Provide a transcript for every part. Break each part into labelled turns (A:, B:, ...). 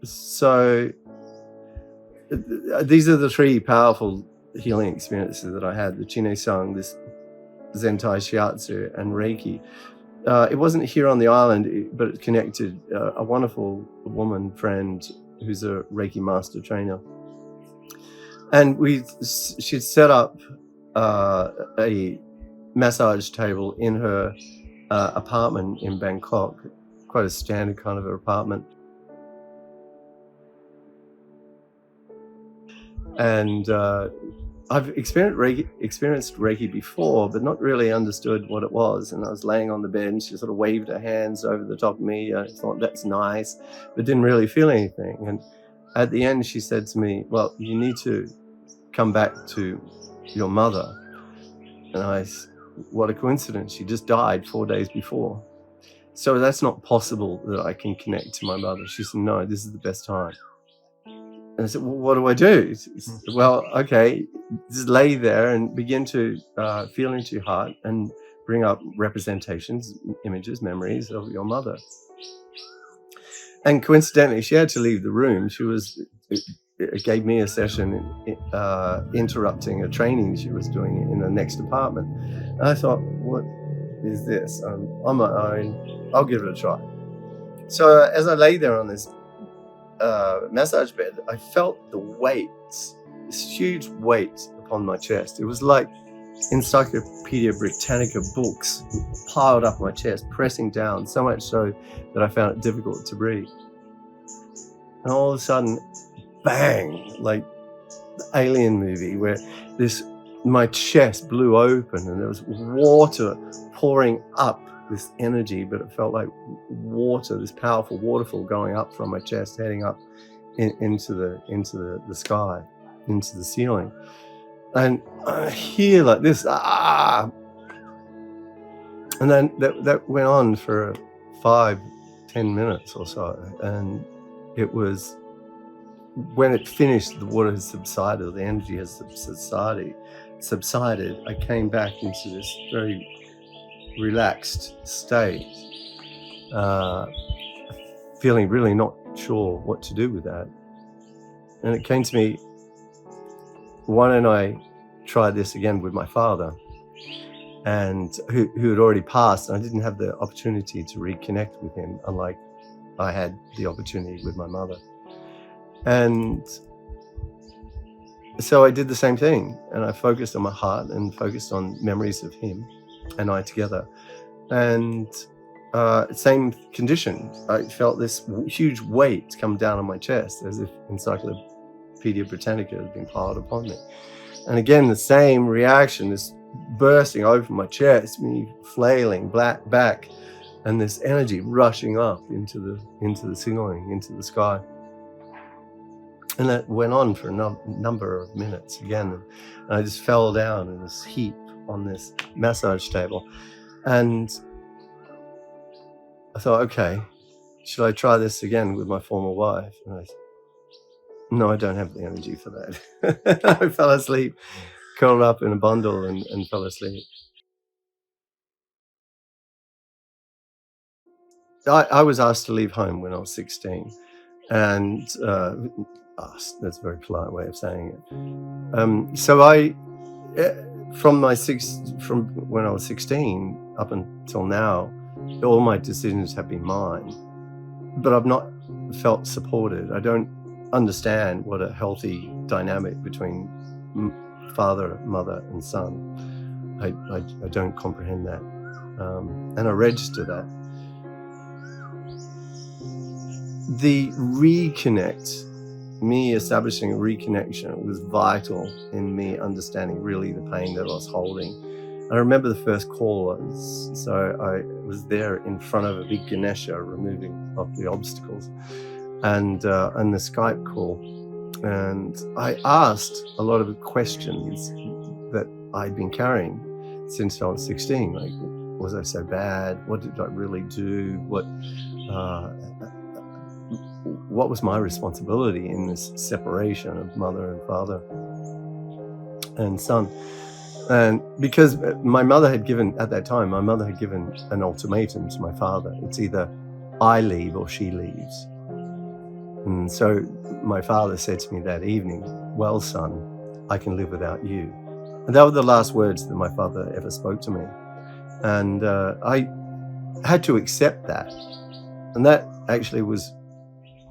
A: So these are the three powerful healing experiences that I had: the Nei Tsang, this Zen Thai Shiatsu, and Reiki. It wasn't here on the island, but it connected a wonderful woman friend who's a Reiki master trainer. And she'd set up a massage table in her apartment in Bangkok, quite a standard kind of apartment. And I've experienced Reiki before, but not really understood what it was. And I was laying on the bed and she sort of waved her hands over the top of me. I thought, that's nice, but didn't really feel anything. And at the end, she said to me, well, you need to come back to your mother. And what a coincidence. She just died 4 days before. So that's not possible that I can connect to my mother. She said, no, this is the best time. And I said, well, what do I do? Well, okay, just lay there and begin to feel into your heart and bring up representations, images, memories of your mother. And coincidentally, she had to leave the room. It gave me a session interrupting a training she was doing in the next apartment. And I thought, what is this? I'm on my own. I'll give it a try. So as I lay there on this massage bed, I felt the weight, this huge weight upon my chest. It was like Encyclopedia Britannica books piled up my chest, pressing down, so much so that I found it difficult to breathe. And all of a sudden, bang, like the Alien movie, where my chest blew open and there was water pouring up, this energy, but it felt like water, this powerful waterfall going up from my chest, heading up into the sky, into the ceiling. And I hear like this, ah! And then that went on for 5-10 minutes or so. And it was, when it finished, the water has subsided, the energy has subsided, I came back into this very relaxed state, feeling really not sure what to do with that. And it came to me, why don't I try this again with my father, and who had already passed, and I didn't have the opportunity to reconnect with him, unlike I had the opportunity with my mother. And so I did the same thing, and I focused on my heart and focused on memories of him and I together. And same condition. I felt this huge weight come down on my chest, as if Encyclopedia Britannica had been piled upon me. And again, the same reaction, this bursting open my chest, me flailing back, and this energy rushing up into the ceiling, into the sky. And that went on for a number of minutes again. And I just fell down in this heap on this massage table. And I thought, okay, should I try this again with my former wife? And I said, no, I don't have the energy for that. I fell asleep, curled up in a bundle and fell asleep. I was asked to leave home when I was 16. And asked, that's a very polite way of saying it. So from when I was 16 up until now, all my decisions have been mine, but I've not felt supported. I don't understand what a healthy dynamic between father, mother, and son. I don't comprehend that, and I register that. The reconnect, me establishing a reconnection, was vital in me understanding really the pain that I was holding. I remember the first call, so I was there in front of a big Ganesha, removing of the obstacles, and the Skype call, and I asked a lot of questions that I'd been carrying since I was 16. Like, was I so bad? What did I really do? What was my responsibility in this separation of mother and father and son? And because my mother had given an ultimatum to my father. It's either I leave or she leaves. And so my father said to me that evening, "Well, son, I can live without you." And that were the last words that my father ever spoke to me. And I had to accept that. And that actually was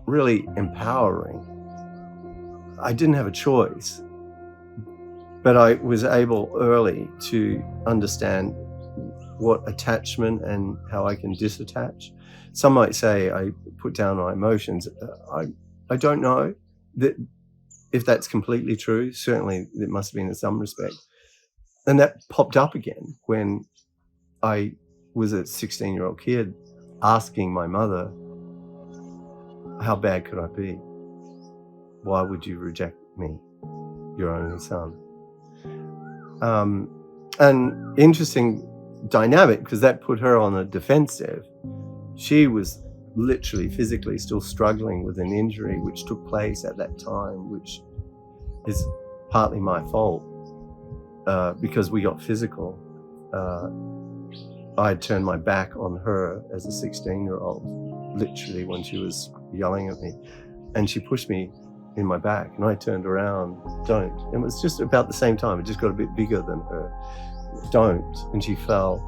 A: really empowering. I didn't have a choice, but I was able early to understand what attachment and how I can disattach. Some might say I put down my emotions. I don't know that if that's completely true. Certainly it must have been in some respect. And that popped up again when I was a 16-year-old kid asking my mother, how bad could I be? Why would you reject me, your only son? An interesting dynamic, because that put her on a defensive. She was literally physically still struggling with an injury which took place at that time, which is partly my fault because we got physical. I had turned my back on her as a 16-year-old, literally, when she was yelling at me, and she pushed me in my back, and I turned around. Don't. It was just about the same time. It just got a bit bigger than her. Don't. And she fell.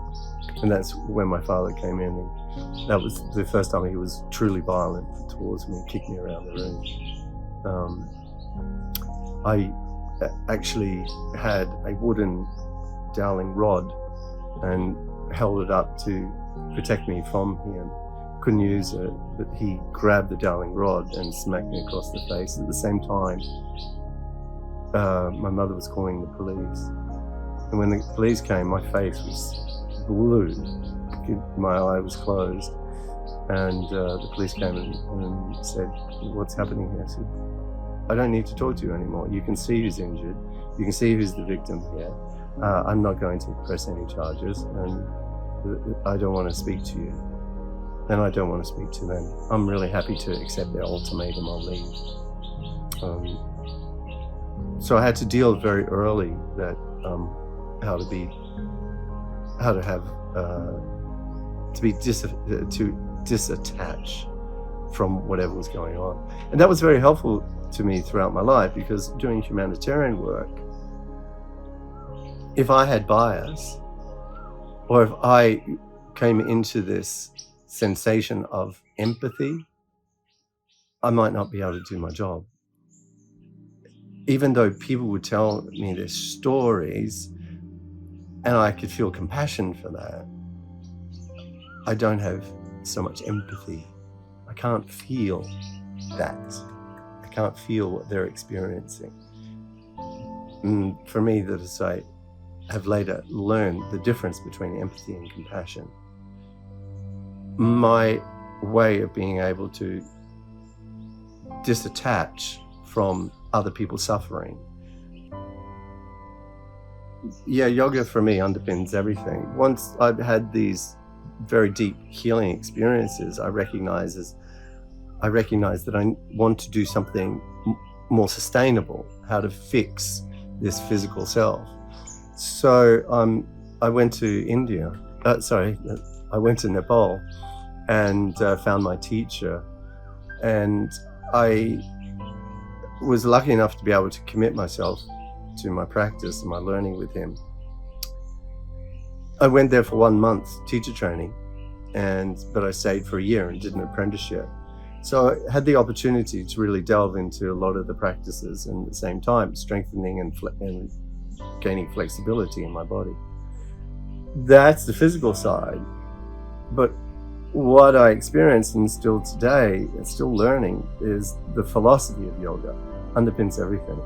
A: And that's when my father came in, and that was the first time he was truly violent towards me, kicked me around the room. I actually had a wooden dowling rod and held it up to protect me from him. Couldn't use it, but he grabbed the dowling rod and smacked me across the face. At the same time, my mother was calling the police. And when the police came, my face was blue. My eye was closed. And the police came and said, "What's happening here?" I said, "I don't need to talk to you anymore. You can see who's injured. You can see who's the victim here. I'm not going to press any charges, and I don't want to speak to you. And I don't want to speak to them. I'm really happy to accept their ultimatum. I'll leave." So I had to deal very early that to disattach from whatever was going on. And that was very helpful to me throughout my life, because doing humanitarian work, if I had bias, or if I came into this sensation of empathy, I might not be able to do my job. Even though people would tell me their stories and I could feel compassion for that, I don't have so much empathy. I can't feel that. I can't feel what they're experiencing. And for me, that is, I have later learned the difference between empathy and compassion. My way of being able to disattach from other people's suffering. Yeah, yoga for me underpins everything. Once I've had these very deep healing experiences, I recognize that I want to do something more sustainable, how to fix this physical self. So I went to I went to Nepal and found my teacher, and I was lucky enough to be able to commit myself to my practice and my learning with him. I went there for 1 month teacher training, but I stayed for a year and did an apprenticeship. So I had the opportunity to really delve into a lot of the practices, and at the same time strengthening and gaining flexibility in my body. That's the physical side. But what I experienced, and still today, and still learning, is the philosophy of yoga underpins everything.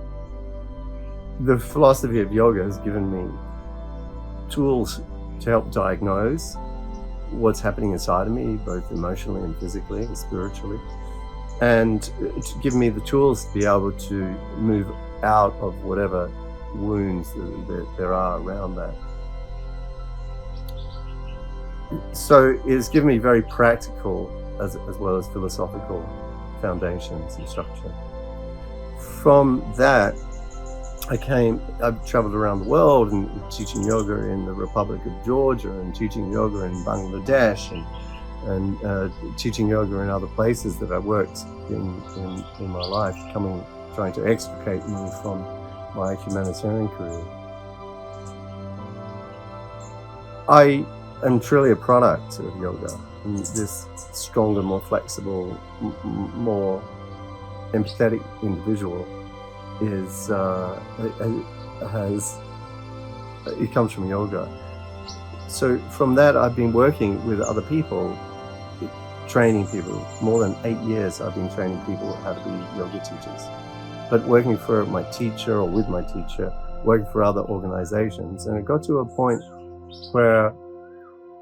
A: The philosophy of yoga has given me tools to help diagnose what's happening inside of me, both emotionally and physically and spiritually, and to give me the tools to be able to move out of whatever wounds that there are around that. So it's given me very practical as well as philosophical foundations and structure. From that, I've traveled around the world and teaching yoga in the Republic of Georgia and teaching yoga in Bangladesh and teaching yoga in other places that I worked in my life, trying to extricate me from my humanitarian career. I am truly a product of yoga, and this stronger, more flexible, more empathetic individual it comes from yoga. So from that, I've been working with other people, training people. More than 8 years I've been training people how to be yoga teachers. But working for my teacher or with my teacher, working for other organizations. And it got to a point where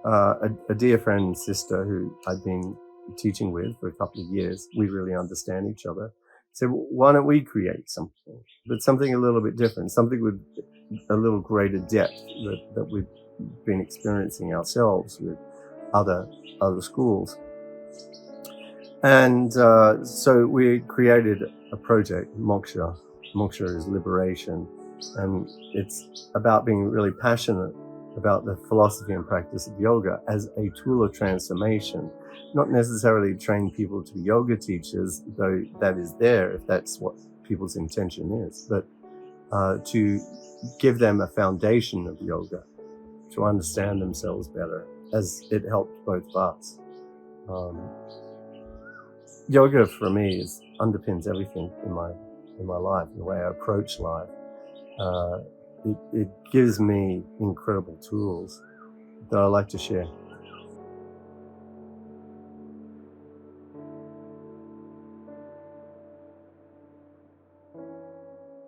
A: a dear friend and sister who I'd been teaching with for a couple of years, we really understand each other, said, well, why don't we create something, but something a little bit different, something with a little greater depth that we've been experiencing ourselves with other schools. And so we created a project, Moksha. Moksha is liberation, and it's about being really passionate about the philosophy and practice of yoga as a tool of transformation, not necessarily train people to be yoga teachers, though that is there if that's what people's intention is, but to give them a foundation of yoga, to understand themselves better, as it helped both of us. Yoga for me underpins everything in my life, the way I approach life. It gives me incredible tools that I like to share.